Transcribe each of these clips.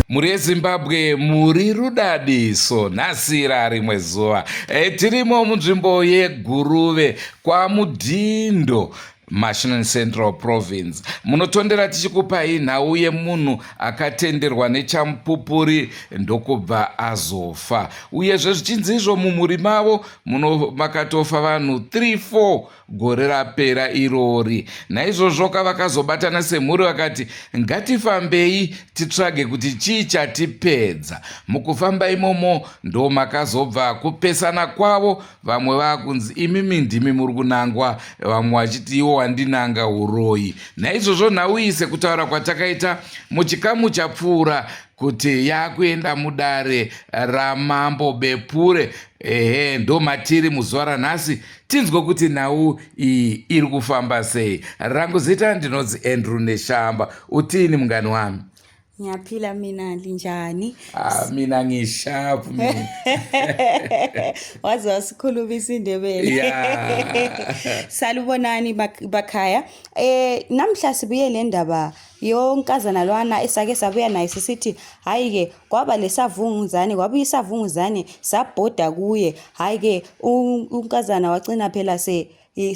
Muri Zimbabwe muri rudadiso nhasira rimwe zuva tirimo munzvimbo yeGuruve kwaMudhindo Mashinani Central Province. Munotondera tichikupai nhau yemunhu akatenderwa nechamupupuri ndokubva azofa. Uyezve zvichinzi izvo mumhuri mavo makatofa vanhu 3-4 gore rapera irori. Naizvozvo vakazobatana semhuri vakati ngatifambei titsvage kuti chii chatipedza. Mukufamba imomo ndo makazobva kupesana kwavo, vamwe vakunzi imimi ndimi muri kunangwa, vamwe vachiti iwo wandinanga uroyi. Naizvozvo nhau iyi sekutaura kwatakaita muchikamu chapfuura kuti yakuenda mudare ramambo Bepure. Ndo matiri muzuva ranhasi tinzwe kuti nhau iyi iri kufamba sei. Rangu zita ndinonzi Andrew Neshamba. Utini mungani wami? Ngiyaphila mina linjani? Mina ngishapu mina. Wazi wasikhuluma isiNdebele. Yeah. Salubonani bakhaya. Namhla sibuye le ndaba yonkazana lwana esake sabuya naye sisithi hayi ke kwaba lesavunguzane, kwabuya isavunguzane sabhoda kuye. Hayi ke unkazana wacina phela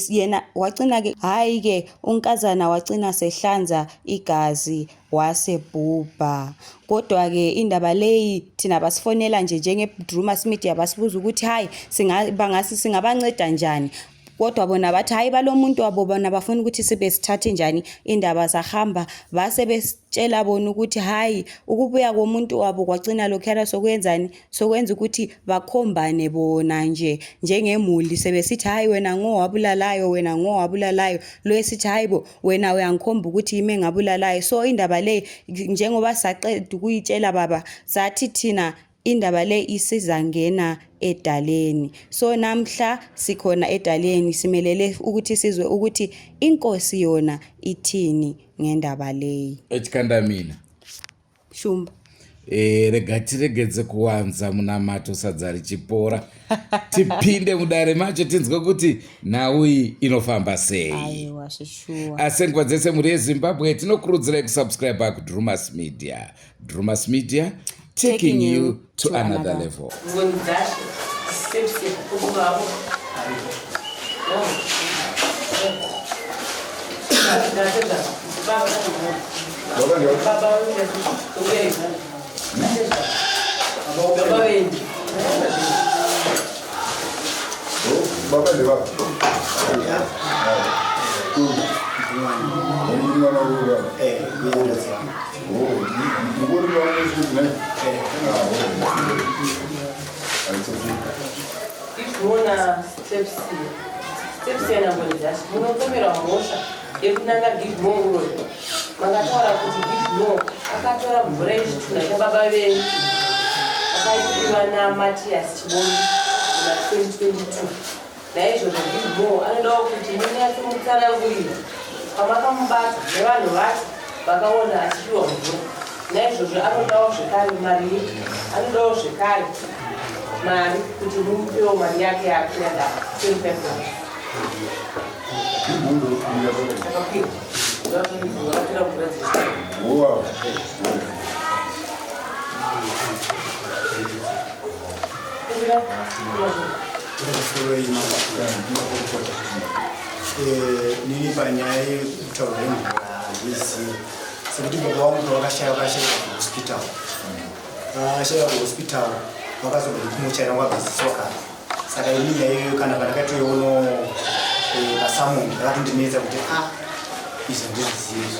yena wacina ke hayi ke unkazana wacina sehlanza igazi wasebhubha. Kodwa ke indaba leyi thina basifonela njenge Drumas Media basibuza ukuthi hayi singabanceda njani. Kodwa bona bathi hayi balomuntu wabo bona bafuna ukuthi sibe sithathe njani indaba zahamba. Base besitshela bona ukuthi hayi ukubuya komuntu wabo kwacina lokhera sokwenzani sokwenza ukuthi bakhombane bona njengemuli. Sebesithi hayi wena ngowabulalayo, wena ngowabulalayo. Lo esithi hayi bo wena uyangikhomba ukuthi yime ngabulalayo. So indaba le njengoba saqeda ukuyitshela baba sathi thina indaba le isizangena edaleni. So namhla sikhona edaleni simelele ukuthi sizwe ukuthi inkosi yona ithini ngendaba leyi. Echikanda mina Shumba rega tiregedze kuwanza munamato sadza richipora tipinde mudare macho tinzwe kuti nhau iyi inofamba sei. Aiwa shishuwa. Asengwa dzese muri yeZimbabwe tinokurudzirai kusubscribe kuDrumas Media. Drumas Media, taking you to another level. Makatora kuti Gizmo akatora mvura yechituna chababa venyu akaipiwa naMatias Chiboni muna 2022. Naizvozvo Gizmo anodawo kuti munyatse mutsanangurira pamakamubata nevanhu vake vakaona achipiwa mvura. Naizvozvo anodawo zvekare mari, anodawo zvekare mari kuti mumupewo mari yake yakuenda 25. Wow. Nini panyaya yekutaura nemvura handizivi sekuti baba vangu vakashaya kuhospital. Vakashaya kuhospital vakazoda kuti muchaira wabvisisoka. Saka ini nyaya iyoyo kana pandakatoiono pasamoni ndakatondinetsa kuti izvo ndizvizivi.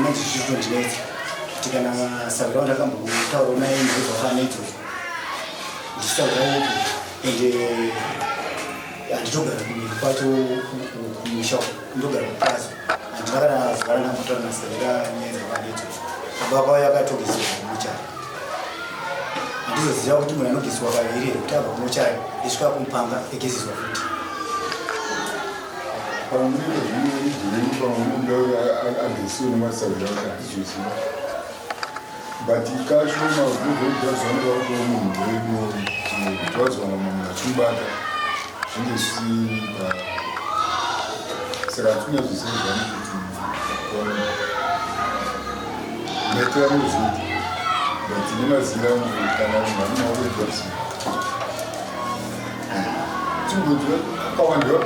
Manje zvitondinetsa kuti kana sabira wandakambotaura naye ndizvofana izvozvo ndichitaura uku ende handitogara kumiri kwacho kumusha ndogara kupazo Varana mutana severa nyeza vadito. Baba yakatogezwa kumuchari. Ndizoziva kuti munhu anogezwa kaviri kutabva kumuchari isvika kumupanga egezeswa futi. But you can't show my good just one of them it was one of my two bad and you see Serafina to say better music but you never see them can always just too good how and you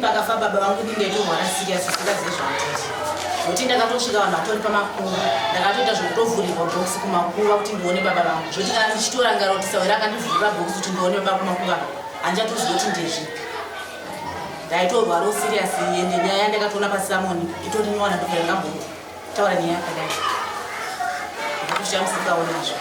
pakafa baba vangu ndingeto mwana serious sikazive zvaatati kuti ndakatosvika vanhu vatori pamakuva ndakatoita zvokutovhurirwa bhokisi kumakuva kuti ndione baba vangu zvoti kana ndichitora ngaro kuti sauri akandivhurira bhokisi kuti ndione baba kumakuva handichatozviva kuti ndezvi ndaitorwaro serious ende nyaya yandakatoona pasamoni itori nywana ndokera ngambotaura nyaya yakadai ndakutoshamusikaonazvo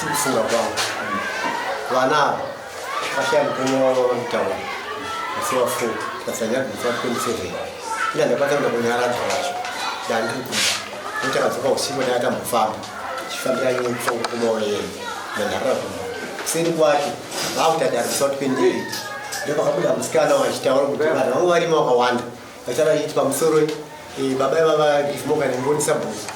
Sikufunga kwangu vana vashaya mupenyu wavo vamutaura asi wafu tikasanya before 27 ila ndapata kuda kunyaradza wacho dandiri kumba nokuti akadzoka usiku ndaatambofamba chifambira nyepfo kumoyeni ndandarira kumba kuseri kwacho vaakutadarisa 28 ndopakabuda musikana wachitaura kuti vanhu vangu varima vakawanda vachava chiti pamusoro baba ivava ifimoka nembonisa bhuku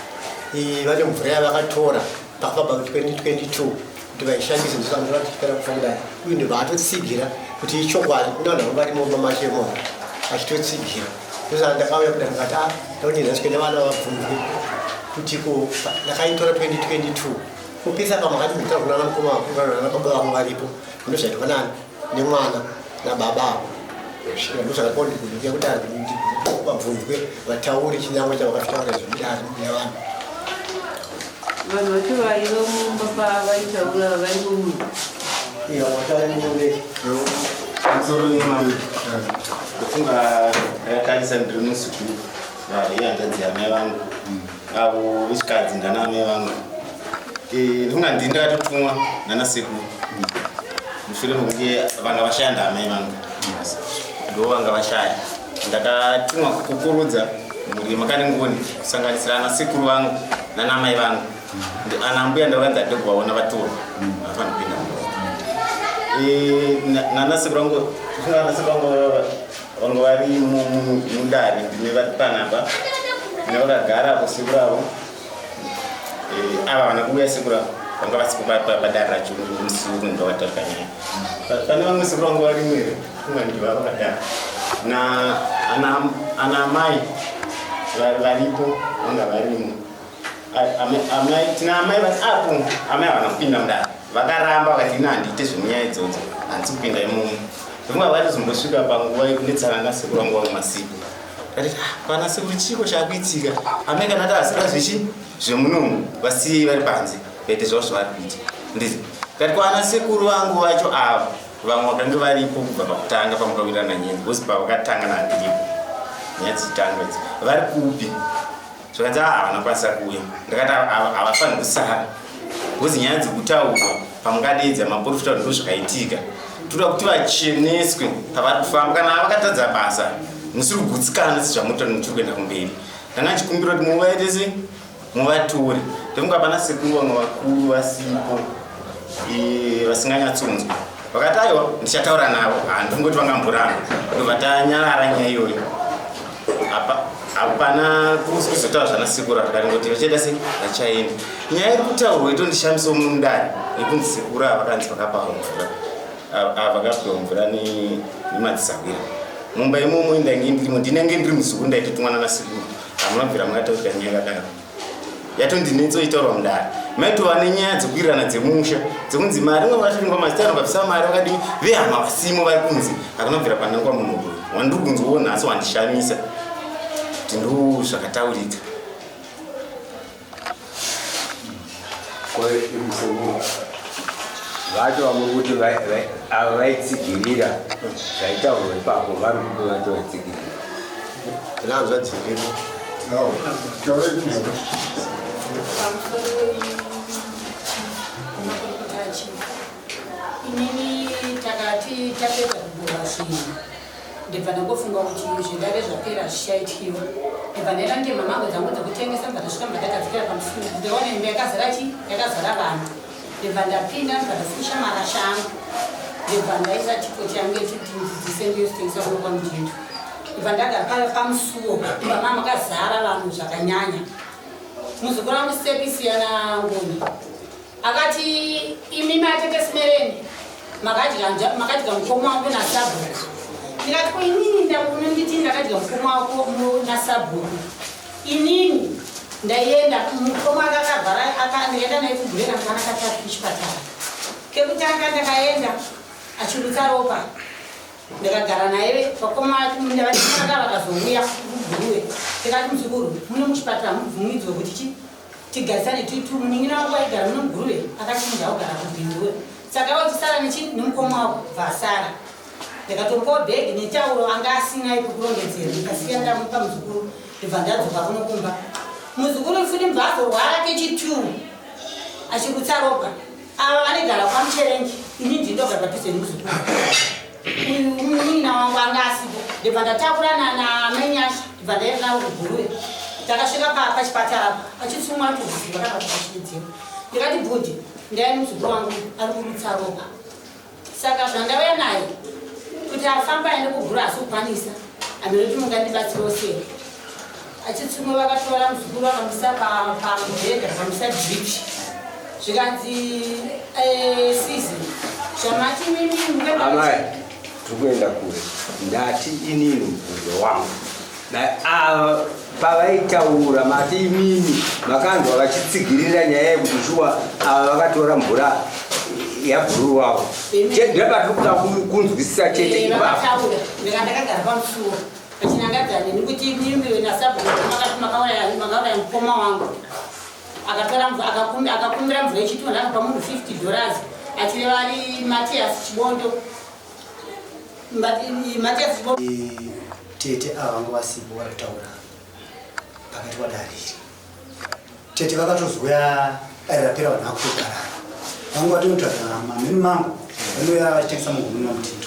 vane mvura yavakatora pakabva 2022 kuti vaishandisa ndisamuratikara kufanira uye ndovatotsigira kuti ichokwadi kuna vanhu vangu varimo mamashemo achitotsigira ndosaka ndakauya kuda ndikati ndaunezasikuenda vana vabvunzwe kuti ndakaitora 2022 kupisa pamakati nditira kunana mukoma wakuana baba vangu varipo ndozvaitonani nemwana nababa avo ndozvakakondikuia kuti vabvunzwe vatauri chinyango chavakafitaura zvomudari nevanhu vanhu vacho vaiva mumba pavaitaura vari mumunhu kufunga rakatarisa ndiri musukuru ihanzadzi yamai vangu avo vechikadzi ndana amai vangu ndifunga ndini ndakatotumwa nana sekuru mushure mekunge vanga vashanda amai vangu ndo vanga vashaya ndakatumwa kukurudza muri makaningoni kusanganisira ana sekuru vangu nana amai vangu ana mbuya ndavakanza ndekuvaona vatorwa vafana kupinda nana sekuru vangu vangu vari mundari ndine vari panapa nevakagara apo sekuru avo ava vana kuuya sekuru avo vanga vasipo padare racho musuru ndavataurika nyaya pane vamwe sekuru vangu vari mwere kumwe ndiva vakadara ana amai varipo vanga varimo tina amai vati apo amai havana kupinda mudare vakaramba vakati ina handiite zvemunyaya idzodzo handisi kupinda imomo ndovunga vatizombotsvika panguva yekunetsana nasekuru vangu vamwe masiku ati pana sekuru chiko chaakuitika amai kana ati asingazvichi zvemunomu vasiyei vari panze vaite zvavo zvavari kuita ndizi kati kwana sekuru vangu vacho avo vamwe vakange varipo kubva pakutanga pamukawirana nyenzi vozi pavakatanga naandiripo nyaya dzichitanga idzi vari kupi zvakanzi havana kwanisa kuuya ndakati havafaniri kusara vozi nyaya dzekutaurwa pamungadeedza maprofita ndo zvakaitika toda kuti vacheneswe pavari kufamba kana vakatadza basa musiri kugutsikana sezvamuta notiri kuenda kumberi ndanga chikumbiro kuti muvaitese muvatore ndofunga pana sekuru vamwe vakuru vasipo vasinganyatsonzwa vakati aiwa ndichataura navo handingoti vangamboramba ndovatanyarara nyaya iyoyo hapana kuzotaura zvana sekuru akaringoti vachaita sei vachaenda nyaya iri kutaurwa itondishamisawo mundari yekunzi sekuru ava vakanzi vakapawa mvura vakapiwa mvura nemadzisawira mumba imomo ndange ndirimo ndinenge ndiri muzukuru ndaitotumwa nana sekuru hamunabvira mungataurika nyaya yakadaro yatondinetso itaurwa mundari maitova nenyaya dzekuwirirana dzemusha dzekunzi mari mwe vakatingwa mazita anobvisa mari vakadii vehama vasimo vari kunzi hakunabvira panangwa munhu uyu wandiri kunziwo nhasi wandishamisa kuti ndo zvakataurika vacho vamwe kuti ava vaitsigirira zvaitaurwa ipapo vari kuti vacho vaitsigirira Lanzwa dziripo. Nawo. Taura izvo. Inini takati tapedza kubura zvinhu ndibva ndangofunga kuti zvingave zvapera zvichaitiwa ndibva ndaenda ngemamhango dzangu dzekutengesa ndibva ndasvika ndakadzikira pamusoro ndikaona imba yakazara chi yakazara vanhu ndibva ndapinda ndibva ndafusha marasha angu ndibva ndaisa chipo changu echitidzidzise ndiyositengesa kuno kwamujindu ndibva ndagara pamusuwo imba mama makazara vanhu zvakanyanya muzukuru wangu Stephisiyana Ngoni akati imi matete makadya mukoma wako nasabhuku ndikati inini ndakunonditi ndakadya mukoma wako nasabhuku inini ndaienda mukoma akakavhara ndikaenda naye kubhureka mwana katatu kuchipatara kekutanga ndakaenda achirutsa ropa ndakagara naye pakoma ndavatiaka vakazouya kubhuruwe ndikati muzukuru muno muchipatara mubvumidzwe kuti tigarisane tuitu munin'ina wangu aigara muno mugurube akati munhu augara kubhinduwe saka wachisara nemukoma wako bvasara ndikatombowa bhegi netauro anga asina ipokurongedzera ndikasiya ndamupa muzukuru ndibva ndadzoka kuno kumba muzukuru futi mbva azorwara kechituu achirutsa ropa ava vanegara kwamucherenji ini ndindogara padhuze nemuzukuru uyu munin'ina wangu anga asipo ndibva ndatakurana namenyasha ndibva ndaenda nawo kugurube takasvika pachipatara achitsumwa tuziva kana kupachiridzira ndikati bhudhi ndaini muzukuru wangu ari kurutsa ropa saka zvandauya naye kuti afamba aende kugura asokwanisa andinoti mungandibatsirawo sei achitsumwe vakatora muzukuru vakamisa pamubhedha vakamisa dripi zvikanzi season zvamati mimi amai tikuenda kure ndati inini mubvunzo wangu pavaitaura mati imini makandwa vachitsigirira nyaya yekuti shuwa ava vakatora mvura yabhuruu wavo ndapatikuda kunzwisisa chete ivavataura ndakagara pamusuwo achinangadzana nekuti mimbi nasabhuku makauraya mukoma wangu akakumbira mvura yechitunhu akapa munhu $50 achireva ari Matias Chibondo Matias Chibondo tete ava vangu vasipo vari kutaura pakati wadariri tete vakatozouya airapera vanhu vakutogara vangu vatinotaura mamini mangu vanoya vachitengesa mugumuna mutindo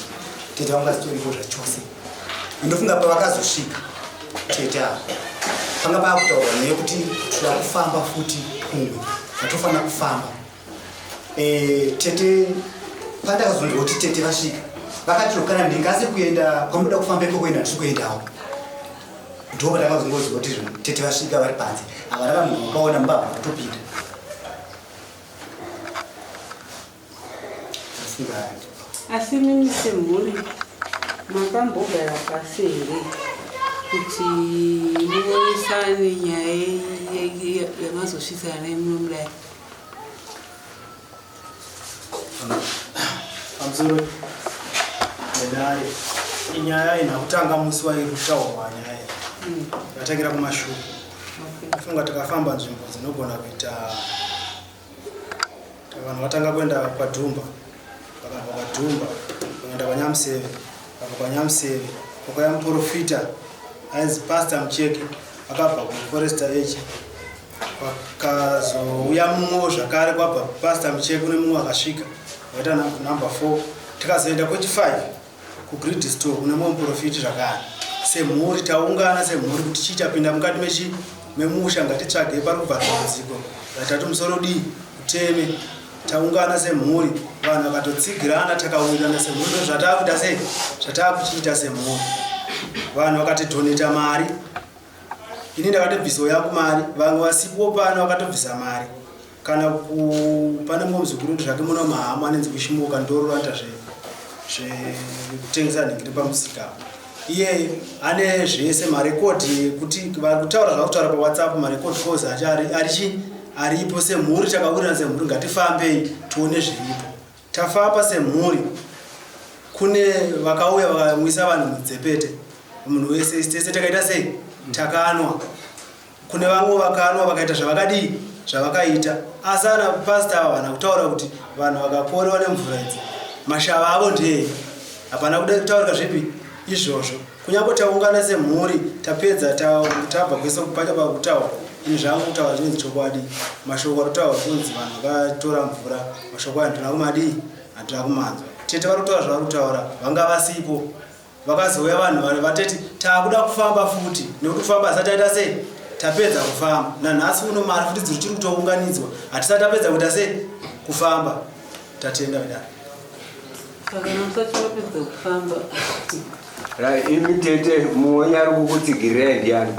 tete vangu vazitoripo zvachose indofunga pavakazosvika tete ava panga paakutaura neyekuti toda kufamba futi kumwe vatofanira kufamba tete pandakazonzwa kuti tete vasvika vakati kana ndingazi kuenda kwamuda kufamba iko kuenda ndiri kuendawo ndo patakazongozwa kuti tete vasvika vari panze havana vanhu vakaona mbavha vatopinda asi mimi semhuri makambogara pasi here kuti muonesane nyaya yamazosvisana nemunomudai pamusoro pedare inyaya inakutanga musi wairutaurwa nyaya yatangira kumashure funga takafamba nzvimbo dzinogona kuita vanhu vatanga kuenda kwadhumba vakabva kwadhumba vakaenda kwaNyamuseve vakabva kwaNyamuseve kwakauya muprofita ainzi Pastor Mucheki vakabva kuforesta H vakazouya mumwe zvakare kwabva Pastor Mucheki nemumwe akasvika vaita number 4 tikazoenda kwechi5 kugrid store kune mumwe muprofiti zvakare semhuri taungana semhuri kuti chichapinda mukati memusha ngatitsvage pari kubva dambudziko ratatu musoro dii uteme taungana semhuri vanhu vakatotsigirana takawirana semhuri zvatakuita sei zvatakuchiita semhuri vanhu vakatidhoneta mari ini ndakatobvisawo yangu mari vamwe vasipo pano vakatobvisa mari kana pane mumwe muzukuru zvake muno mahama anenzi kushimuka ndororanda zvekutengesa nhingiri pamusika iye ane zvese marekodhi kuti vari kutaura zvakutaura pawhatsapp marekodhi kozi aripo semhuri takawirana semhuri ngatifambei tione zviripo tafamba semhuri kune vakauya vakamwisa vanhu mudzepete munhu wese tese takaita sei takanwa kune vamwe vakanwa vakaita zvavakadii zvavakaita asi ana pastor ava vana kutaura kuti vanhu vakaporewa nemvura idzi mashava avo ndei hapana kuda kutaurika zvipi izvozvo kunyange taungana semhuri tapedza tabva kwese kupachaba kutaura ini zvangu kutaura zvinonzi chokwadi mashoko aritaura kunzi vanhu vakatora mvura mashoko aya handina kumadii handina kumanzwa tete vari kutaura zvavari kutaura vanga vasipo vakazouya vanhu vateti taakuda kufamba futi nekuti kufamba asati aita sei tapedza kufamba nanhasi uno mari futi dziri chiri kutounganidzwa hatisati tapedza kuita sei kufamba tatenda vedani saka namusachapedza kufamba imitete mumwe ari kukutsigirirai ndiani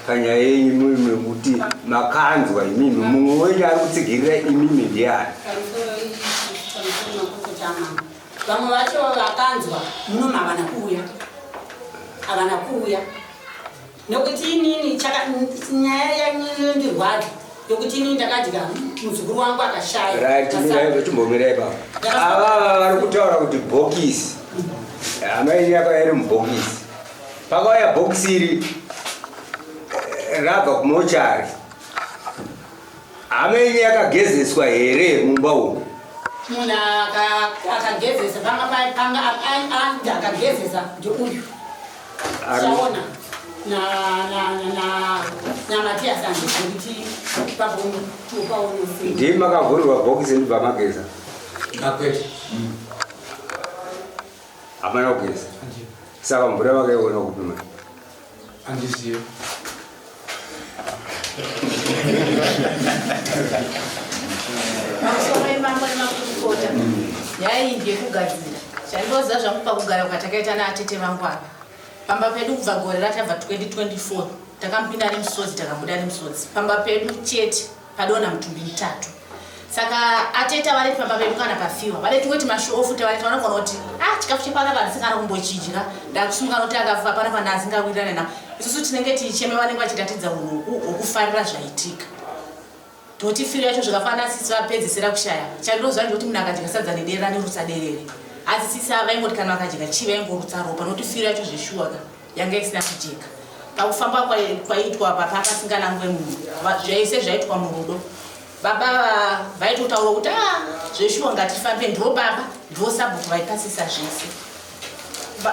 panyaya yenyu mekuti makanzwa imimi mumwe wenyu ari kutsigirirai imimi ndiani vamwe vacho vakanzwa munoma havana kuuya nekuti inini nyaya yandirwadza yokuti inini ndakadya muzukuru wangu akashaya chimbomirai papa avava vari kutaura kuti bhokisi amaini yakairi mubhokisi pakauya bhokisi iri rabva kumochari amaini yakagezeswa here mumba umu munhu akagezesa panga akagezesa ndeuyu chaona namatiyasandekuti papaonosi ndii makavhurirwa bhokisi ndibva mageza akwete hamana kugeza saka mvura vakaiona kupima handizivi mamusoro emambo nemakurukota nyaya iyi ndiyekugadzira chandoziva zvangu pakugara kwatakaita naatete vangu apa pamba pedu kubva gore ratabva 2024 takamupinda nemusodzi takabuda nemusodzi pamba pedu chete padona mutumbi mitatu saka ateta vari pamba pedu kana pafiwa vari tingoti mashofu tavari vanogona kuti chikafu chepana pandisingana kumbochidya ndakusumuka noti akafa pana pandasingawirirana na isusu tinenge ticheme vanenge vachiratidza unhuku hwokufarira zvaitika toti firo yacho zvakafanana sisi vapedzisira kushaya chandoziva ndikuti munhu akadya sadza nedera nerutsaderere asi sisi avaingoti kana vakadya chi vaingorutsa ropa nokuti firo yacho zveshuwaka yanga isina kujeka pakufamba kwaitwa papakasinganangwe munhu zvaise zvaitwa murudo baba vaitotaura kuti zveshuwa ngatifambe ndo baba ndo sabhuku vaipasisa zvese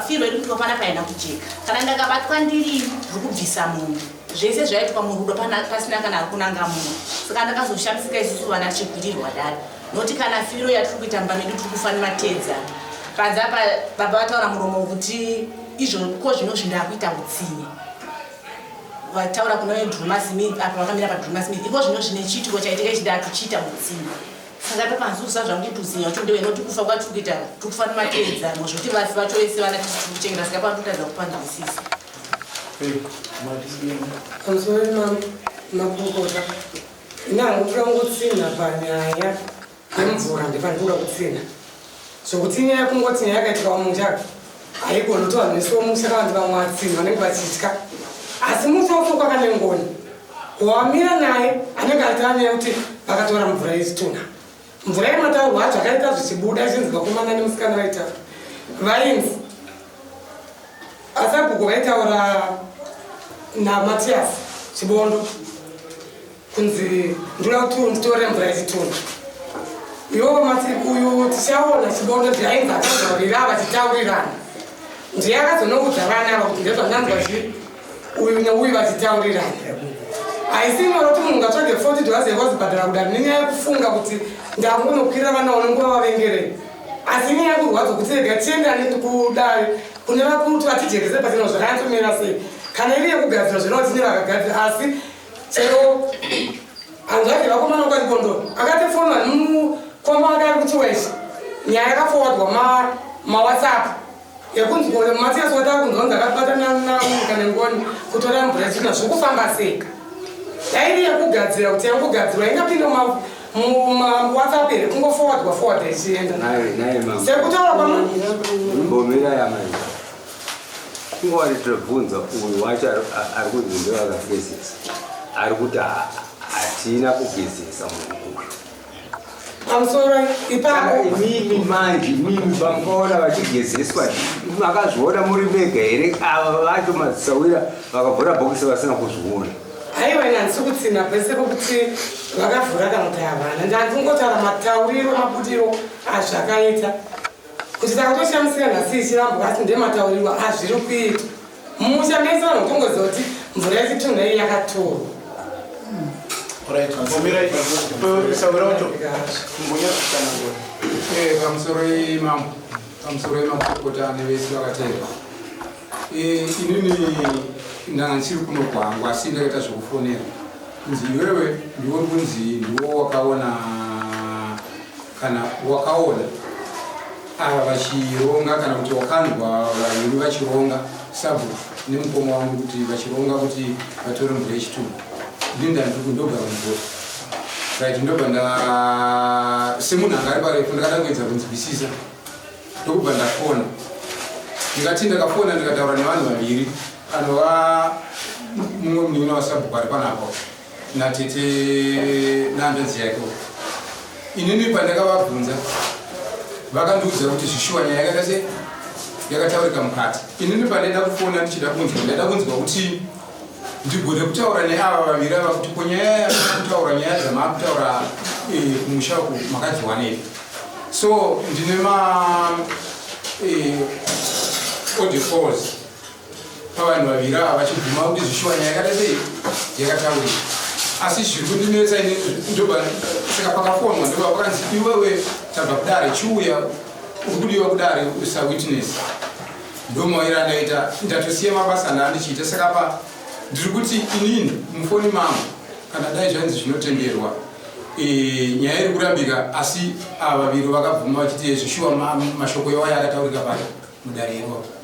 firo yedu kuti vapana paina kujeka kana ndakabatwa ndiri rokubvisa munhu zvese zvaitwa murudo pasina kana ari kunanga munhu saka ndakazoshamisika isusu vana tichigwirirwa dare noti kana firo yatiri kuita mba medu tiri kufanira tedza panze apa baba vataura muromo kuti izvo ko zvino zvindakuita utsinye vataura kuno Drumasmith apa vakamira paDrumasmith iko zvino zvine chitiko chaitika chidatu chiita utsinye saka papanzusa zvangu ndituzinya kuti ndewe noti kufa kwatiri kuita tiri kufanira tedza nozvoti vafi vacho vese vana tiri kuchengera saka panotadza kupanzwisisa pamusoro makurukota inangu toda kungotsina panyaya yemvura ndipandikuda kutsina zvokuti nyaya kungotsina yakaitika wamunjaka haigona kuti vanhu vese vomusaka vanhu vamwe vatsini vanenge vachitya asi musoso kwakane ngoni wamira naye anenge aitanya kuti vakatora mvura yechituna mvura yemataurwa acho akaita zvichibuda ichinzi vakomana nemusikana vaita vainzi asabhuku vaitaura naMatias Chibondo kunzi ndinoda kuti nditore mvura yechituna iwo uyu tichaona Chibondo ndiainzi akazaurira vachitaurirana ndiye akazonokudza vana ava kuti ndezvandanzwa uyu neuyu vachitaurirana haisi nyore kuti munhu ngatsvage $40 yekwazibhadhara kudari nenyaya yekufunga kuti ndangunokwirira vana unenguva vavengerei asi nyaya yekurwadza kuti rega tiendane kudare kune vakuru kuti vatijekese patino zvakanyatsomira sei kana iri yekugadzira zvinotine vakagadzira asi chero hanzu ake vakomana kwachibondoro akatefonwa nemukoma ake ari kuchiweshe nyaya yakafowardwa mawhatsapp yekunzi Matias watava kunzonzi akabatana namuka nengoni kutora mvura yechituna zvokufamba seka dairi yekugadzira kuti yangogadzirwa ingapinde muwhatsapp here kungofowardwa ichienda sekutaura kwambomira yamai kungori tobvunza uyu wacho ari kunzi ndevakagezesa ari kuti hatina kugezesa munhu uyu pamusoro ipapo imimi manje imimi pamkaona vachigezeswa makazviona muri vega here ava vacho mazisawira vakavhura bhokisi vasina kuzviona haiwa handisi kutsina pese pokuti vakavhura kana kuti havana ndandingotaura matauriro mabudiro azvakaita kuti takatoshamisira nhasi ichirambo asi ndematauriro azviri kuita mushandisa notongozoti mvura yechitunda iyi yakatorwa. pamusoro yemakurukota nevese vakatevera inini ndanga ndisiri kunogwangwa asi ndakaita zvekufonera kunzi iwewe ndiwo kunzi ndiwo wakaona kana wakaona ava vachironga kana kuti wakanzwa vaviri vachironga sabu nemukoma wangu kuti vachironga kuti vatore mvura yechitunda ndini ndandogara mvura right ndobva semunhu anga ari parefu ndakada kuedza kunzwisisa ndokubva ndafona ndikati ndakafona ndikataura nevanhu vaviri anova mumwe munin'ina wasabhuku ari panapo natete nehanzvadzi yake inini pandakavabvunza vakandiudza kuti zvishuwa nyaya yakata sei yakataurika mukati inini pandaida kufona ndichida kunzwa ndaida kunzwa kuti ndigone kutaura neava vaviri ava kuti konyaya yakutaura nyaya dzamaakutaura kumusha uku makadyiwanei so ndine audio calls pavanhu vaviri ava vachibvuma kuti zvishuwa nyaya yakata sei yakataurika asi zviri kundinetsa ini ndobva saka pakafonwa ndobva pakanzi iwewe tabva kudare chiuya uri kudiwa kudare usawitness ndomaira ndaita ndatosiya mabasa ndaandichiita saka pa ndiri kuti inini mufoni mangu kana dai zvanzi zvinotenderwa nyaya iri kurambika asi ava vaviri vakabvuma vachiti zvishuwa mashoko yawaya akataurika pano mudare iropo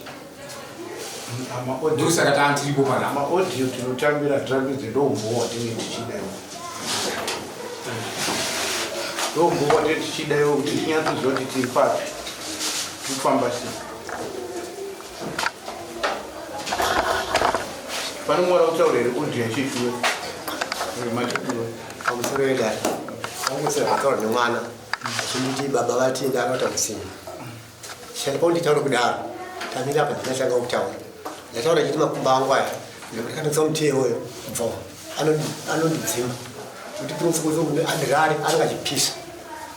ndokusaka taantiripo pana maaudio tinotambira tambidze ndombowa tinenge tichidayo ndombowa tinenge tichidayo kuti tinyatsoziva kuti tiri papi tikufamba sei panomwara kutaurire audio yachituwe machituwe pamusoro wedare vamusoro vakaura nemwana achinditi baba vatinda akauta musini shandipa kunditaura kudaro tamira apa ndinatanga kutaura ndataura chiti makumba angu aya ndakatotsa muti iwoyo bvo anondidzima kuti prinsipozomunhu adirari anenge achipisa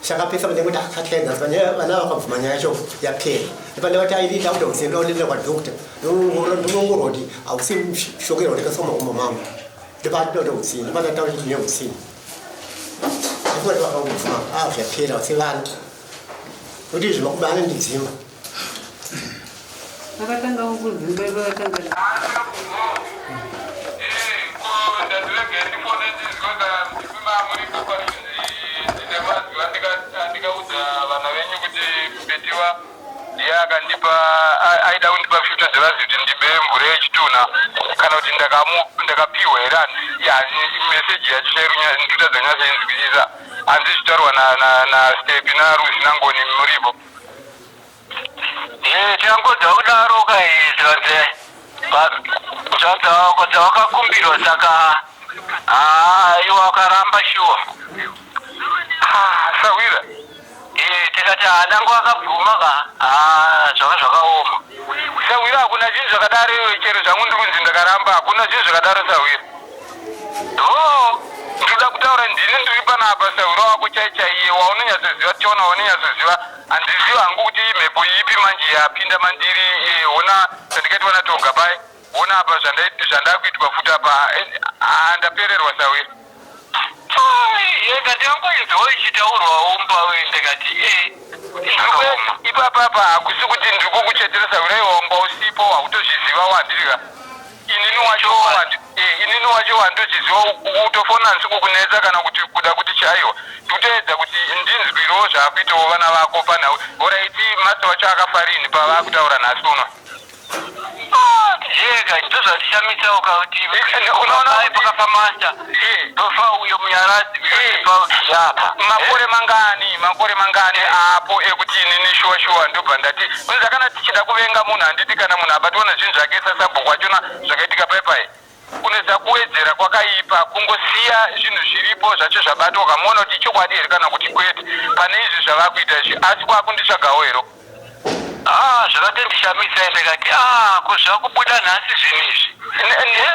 saka pesa panenge kuti akatyaedza vana vakabvuma nyaya yacho yapera nepande vati airi ndakuda kuzienda kundenda kwadokta ndinongorwa kuti hausi shokera ndikasoma kumba mangu ndipandinoda kusini ndipandataura chiti nekusini ndipati vakangobvuma zvapera vasi vana kuti izvi makuba anondidzima vakatanga kuzimba vakatanga ndikaudza vana venyu kuti mbetiwa ndiye akandipa aida kundipa pfuta dzevazii kuti ndibe mvura yechituna kana kuti ndakapiwa here meseji yacho chairuta dzanyatsainzwisisa hanzi zvitarwa nastepi narusi nangoni muripo tinangodza kudaro kaizvanze dzawakakumbirwa saka iwa wakaramba shuwa sawira tikati nangu akabvuma ka zvaka zvakaoma sawira hakuna chinhu zvakadaro chero zvangu ndiri kunzi ndakaramba hakuna chinhu zvakadaro sawira ndoda kutaura ndini ndiri panapa sawira wako chaichaiye waunonyatsoziva tiona waunonyatsoziva handiziva hangu kuti mhepo ipi manje yapinda mandiri ona zvandikati wana toga pai ona apa zvandakuitwa futa apa handapererwa sawira ndingangoizwawo ichitaurwawo mbawe ndikati ipapapa hakusi kuti ndiri kukuchetera sawira iwomba usipo hautozviziva wandirika inini wacho wandochiziva utofona nsi kukunetsa kana kuti kuda kuti chaiwa tikutoedza kuti ndinzwirewo zvaakuitawo vana vako panhau oraiti masta wacho akafarini pavakutaura nhasi uno jega ndozvatishamitsawo kauti unoona pakapamasta tofa uyo munyaradzi apa makore mangani apo ekuti inini shuwa ndobva ndati unzakana tichida kuvenga munhu handiti kana munhu abationa zvinhu zvake sasabhuku achona zvakaitika paipai unoedza kuwedzera kwakaipa kungosiya zvinhu zviripo zvacho zvabatwa ukamuona kuti ichokwadi here kana kuti kwete pane izvi zvavakuita izvi asi kwakunditsvagawo hero zvakatendishamisa ndikati kuzvakubuda nhasi zvinhu izvi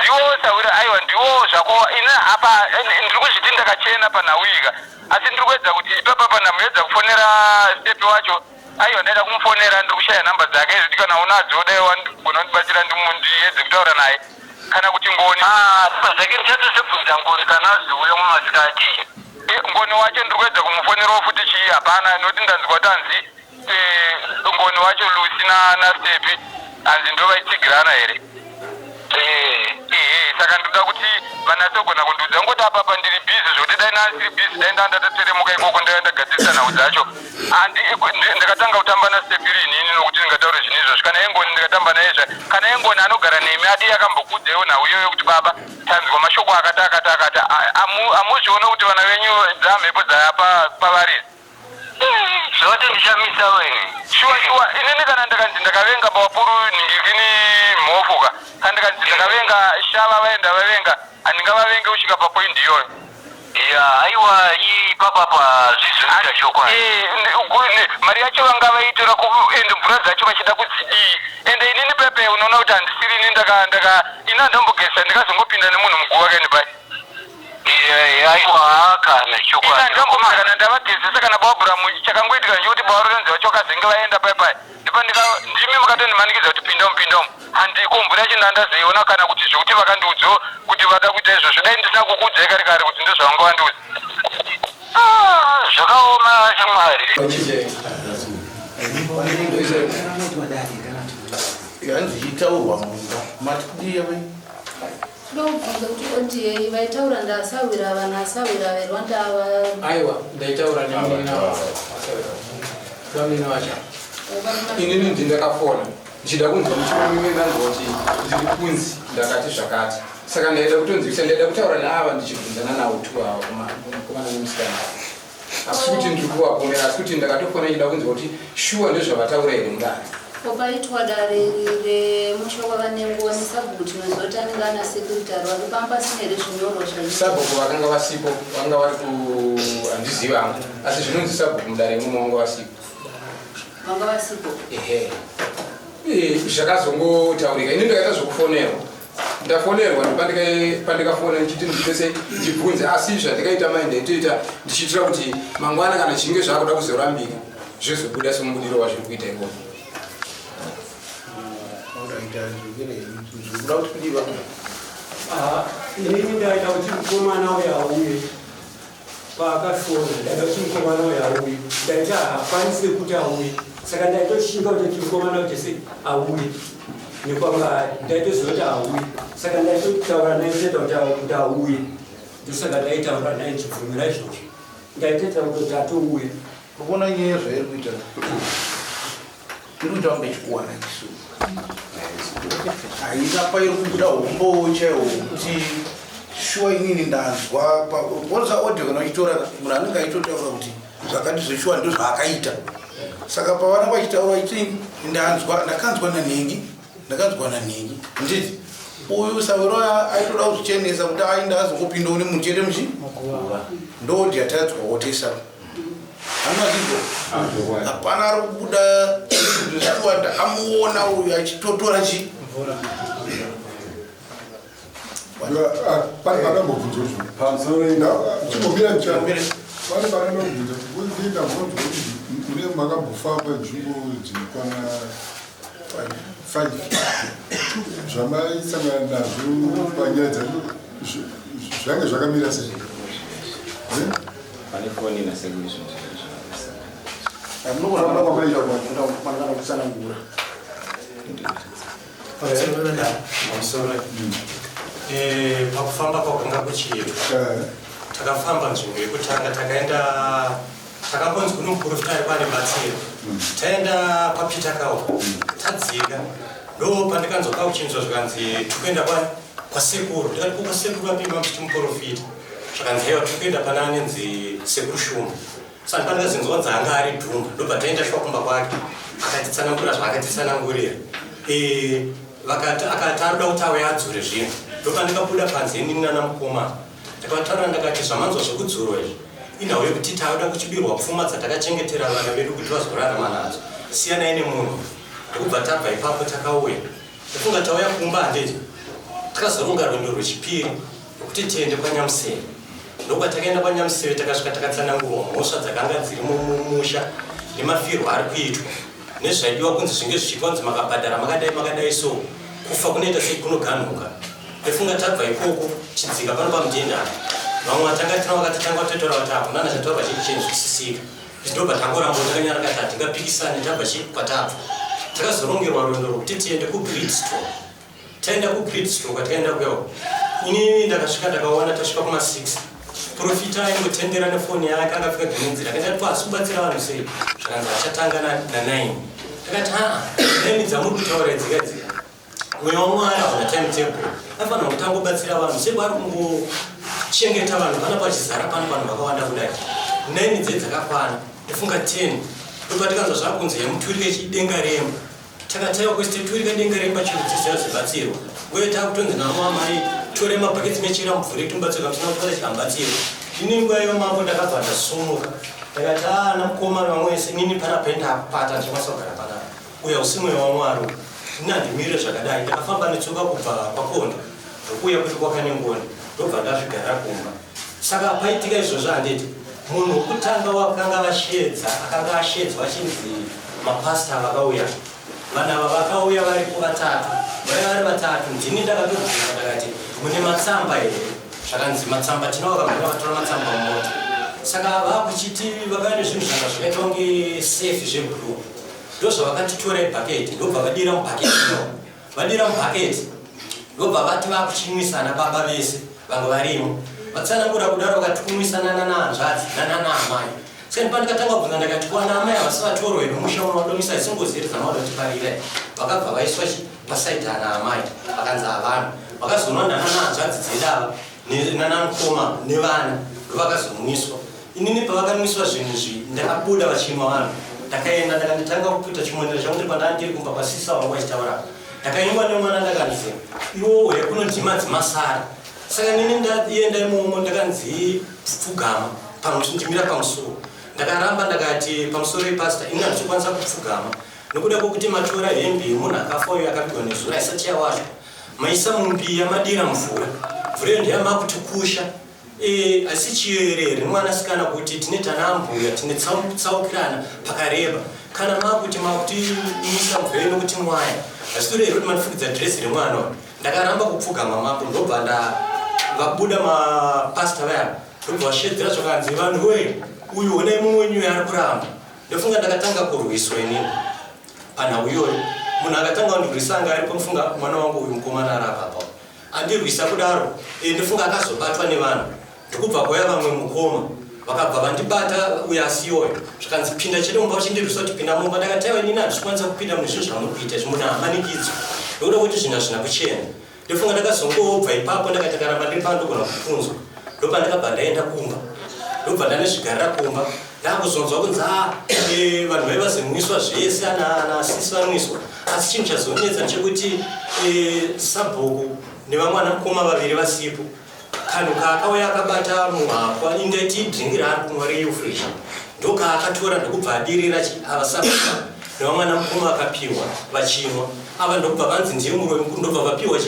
ndiwo sawira aiwa ndiwo zvako ine apa ndiri kuzviti ndakachena panhauika asi ndiri kuedza kuti ipapa pandamuedza kufonera stepi wacho aiwa ndaida kumufonera ndiri kushaya namba dzake izviti kana unadzo dai wandigona kundibatsira ndiedze kutaura naye kana kuti ngoni namba dzake ndichatosebvunza ngoni kana aziuya mumasikati ngoni wacho ndiri kuedza kumufonerawo futi chii hapana nokuti ndanzwa kuti anzi ngoni wacho Lucy naStepi hanzi ndo vaitsigirana here saka ndoda kuti vanasogona kundiudza ngoti apapa ndiri bhizi zvokuti dai nasiri bhizi dai ndandatotseremuka ikoko ndaenda gadzirisa nhau dzacho ndikatanga kutamba naStepi rinini nokuti ndingataure zvinhu izvozvo kana engoni ndikatamba naizve kana engoni anogara nemi adi akambokudzewo nhau iyoyo kuti baba tanzwa mashoko akati amuzviona kuti vana venyu dzamhepo dzaya pavarisi zvoti ndichamisa wene shuwa inini kana ndikanzi ndakavenga bapuru ningikini mhofuka kana ndikanzi ndakavenga shava vaenda vavenga handingavavenge usvika papoindi iyoyo aiwa ipapapa zvizoita chokwadi mari yacho vanga vaitora ende mvura dzacho vachida kudzidii ende inini pepe unoona kuti handisiri ini ina ndombogesa ndikazongopinda nemunhu muguva keni pai aiwa kana chokwadi kana ndavagezesa kana baaburamu chakangoitika nje kuti bava ronziva chokazenge vaenda paipai ndipo ndimi makatondimanikidza kuti pindomu handiko mvura yacho ndandazoiona kana kuti zvokuti vakandiudzawo kuti vada kuita izvozvo dai ndisina kukuudzai kare kare kuti ndozvavanga vandiudza zvakaoma shamwari yanzi ichitaurwa munda matikudiye ndobvunza kuti oti vaitaura ndasawira vanhu asawira verwandava aiwa ndaitaura nemunina vacha inini ndindakafona ndichida kunzwa muchimumendanzwa kuti ndiri kunzi ndakati zvakati saka ndaida kutonzwisa ndaida kutaura neava ndichibvunzana nawo tu ava kumana nemusikana asi kuti ndiri kuvagomera asi kuti ndakatofona ichida kunzwa kuti shuwa ndezvavataura here mudare opaitwa dare remushoko vanengoni sabhuku tinozoti anenge ana sekuritari vakupamba sinere zvinyorwa sabhuku vakanga vasipo vanga vari handizivi hangu asi zvinonzi sabhuku mudare imomo vanga vasipo vanga vasipo zvakazongotaurika ini ndakaita zvokufonerwa ndafonerwa pandikafona ndichiti ndipese ndibvunze asi zvandikaita mai ndaitoita ndichiitira kuti mangwana kana chinge zvakuda kuzorambika zvozobuda semubudiro wazviri kuita ikoko inini ndaita kuti mukomana uyo auye paakafona ndaita kuti mukomana uyo auye ndaita haakwanisi kuti auye saka ndaitoshinga kuti mukomana kuti se auye nekwanga ndaitozoti auye saka ndaitotaura naye kuti auye ndosaka ndaitaura naye chibvumira izvozvo ndaiteta kuti atouye kuona nyaya zvairi kuita iri kuita kunge chikuwana chisu haina pairi kubuda umbo chaiwo kuti shuwa inini ndanzwa bonza audio kana uchitora munhu anenge aitotaura kuti zvakati zveshuwa ndo zvaakaita saka pavana vachitaura ichi ndakanzwa nanhengi nditi uyu saviro aitoda kuzvichenesa kuti ainda azongopindawo nemunhu chete muchi ndoti yatadzwawo tesa hanazizvo hapana ari kubuda zvishuwa amuona uyu achitotora chi pane vanambobvunza zvo pamusoro chimomira nchambere pane vanambobvunza kuinda vonzwa kuti mune makambofamba nzvimbo dzinokwana 5 zvamaisangana nazvo panyaya dzacho zvange zvakamira sei pane foni nasekuzvo munokuona kwamaita kusanangura pakufamba kwakanga kuchiri takafamba nzvimbo yekutanga takakonzi kuno muprofita ari pane batsiro taenda kwapitakawo tadzika ndo pandikanzoka kuchinzwa zvikanzi tikuenda kwasekuru ndikati kwasekuru apima muchimuprofita zvakanzi haiwa tikuenda pana anenzi sekuru shuma saka pandikazinzwa kunzi anga ari dhumba ndobva taenda shwakumba kwake akatitsanangurira zvaakatitsanangurira akati arikuda kuti auya adzure zvino ndopandikabuda panze inini nana mukoma ndakataura ndakati zvamanzwa zvekudzurwa izvi inhau yekuti tauda kuchibirwa pfuma dzatakachengetera vana vedu kuti vazorarama nadzo siyanai nemunhu ndokubva tabva ipapo takauya ndofunga tauya kumba handeti takazoronga rwendo rwechipiri rwekuti tiende kwanyamuseve ndokwa takaenda kwanyamuseve takasvika takatsanangurwa mhosva dzakanga dziri mumusha nemafirwo ari kuitwa nezvaidiwa kunzi zvinge zvichiitwa kunzi makabhadhara makadai so kufa kunoita sei kunoganuka. Ndofunga tabva ikoko chidzika pano pamudhendana vamwe vatanga tina vakatanga kutotora kuti hakunana chataurwa chinzwisisika ndobva tangoramba takanyara kati hatingapikisane tabva chikwatatu takazorongerwa rwendo rwokuti tiende kubridgestone. Taenda kubridgestone kwatikaenda kuyawo inini ndakasvika ndakaona tasvika kuma6 profita aingotendera nefoni yake akafika genzira akaita pasi kubatsira vanhu sei zvakanzi achatanga na9 takati naini dzamuri kutaura idzikadzika mweya wamwari hauna timetable afanira kutangobatsira vanhu sekwari kungochengeta vanhu pana pachizara pano vanhu vakawanda kudai 9 dzedzakakwana ndofunga 10 ndopatikanzwa zvakunzi yamuturike chidenga remba takataiwa kwese turika denga remba chirudzisa zibatsirwa uye takutonzi namamai tore mabhaketi mechera mvuri tumbatsirwa msina kutwara chikambatsirwa ini nguva iyo mambo ndakabva ndasumuka ndakati namukomana wamwese inini pana pendapata ndikwanisa kugara panapa uya usimwe wamwari inandimirire zvakadai ndakafamba netsoka kubva pakonda ndokuuya kuti kwakanengoni ndobva ndazvigara kumba saka paitika izvozvo handiti munhu wekutanga wakanga vashedza akanga ashedzwa chinzi mapasta vakauya vanhu ava vakauya varipo vatatu vaiva vari vatatu ndini ndakatobvunza ndakati mune matsamba here zvakanzi matsamba tinowakabvira vatora matsamba mumoto saka vakuchiti vakaine zvinhu zvanga zvakaita kunge sefi zveblue ndozvavakatitora ibhaketi ndobva vadira mubhaketi vadira mubhaketi ndobva vati vakuchimwisana baba vese vange varimo vatsanangura kudaro vakatikumwisana nanahanzvadzi nananaamai saka ndipa ndikatanga kubvunza ndakati kuwana amai havasi vatorwa here musha unovadomisa isingoziri dzamaoda kutiparire vakabva vaiswa pasaidhi ana amai vakanzi havanhu vakazonwa nananahanzvadzi dzedava nanamukoma nevana ndovakazomwiswa inini pavakamwiswa zvinhu izvi ndakabuda vachimwa vanhu ndakaenda ndakanditanga kuita chimwenero changu ndiri pandandiri kumba pasisa wangu achitaura ndakaimba nemwana ndakanzi iwowe kunondima masara saka nini ndaenda imomo ndakanzi pfugama ndimira pamusoro ndakaramba ndakati pamusoro ipasta ini handizokwanisa kupfugama nokuda kwokuti matora hembe yemunhu akafa uyo akapigwa nezura isati yawashwa maisa mumbiya madira mvura mvura iyo ndeyamakuti asi chiyerere mwanasikana kuti tine tanambuya tine tsaukirana pakareba kana makuti imisa mvura ino kuti mwaya asi tore roti manifukidza dhiresi remwana ndakaramba kupfugama mapo ndobva vabuda mapasta vaya ndobva vashedzera zvakanzi vanhu we uyu onai mumwe wenyu ari kuramba ndofunga ndakatanga kurwiswa inini panhau iyoyo munhu akatanga kundirwisa anga ari pamufunga mwana wangu uyu mukomana ari apapo andirwisa kudaro ndofunga akazobatwa nevanhu ndokubva kwauya vamwe mukoma vakabva vandibata uyo asiyoyo zvakanzi pinda chete mumba uchindirwisa kuti pinda mumba ndakataiwa inini handizvikwanisa kupinda mune zvinhu zvamuri kuita zvimuna hamanikidzo ndokuda kuti zvinhu hazvina kuchena ndofunga ndakazongobva ipapo ndakati karamba ndiri pandogona kubvunzwa ndobva ndakabva ndaenda kumba ndobva ndanezvigarira kumba ndakuzonzwa kunzi vanhu vaivazemwiswa zvese anasisi vanomwiswa asi chinhu chazonetsa nchekuti sabhuku nevamwana mukoma vaviri vasipo kanhu kaakauya akabata muhapwa ingaiti idhiringi raari kumwa reufresh ndokaakatora ndokubva adirira avasabhuku nevamwana mukoma akapiwa vachimwa ava ndokubva vanzi ndiye muroi mukuru ndobva vapiwa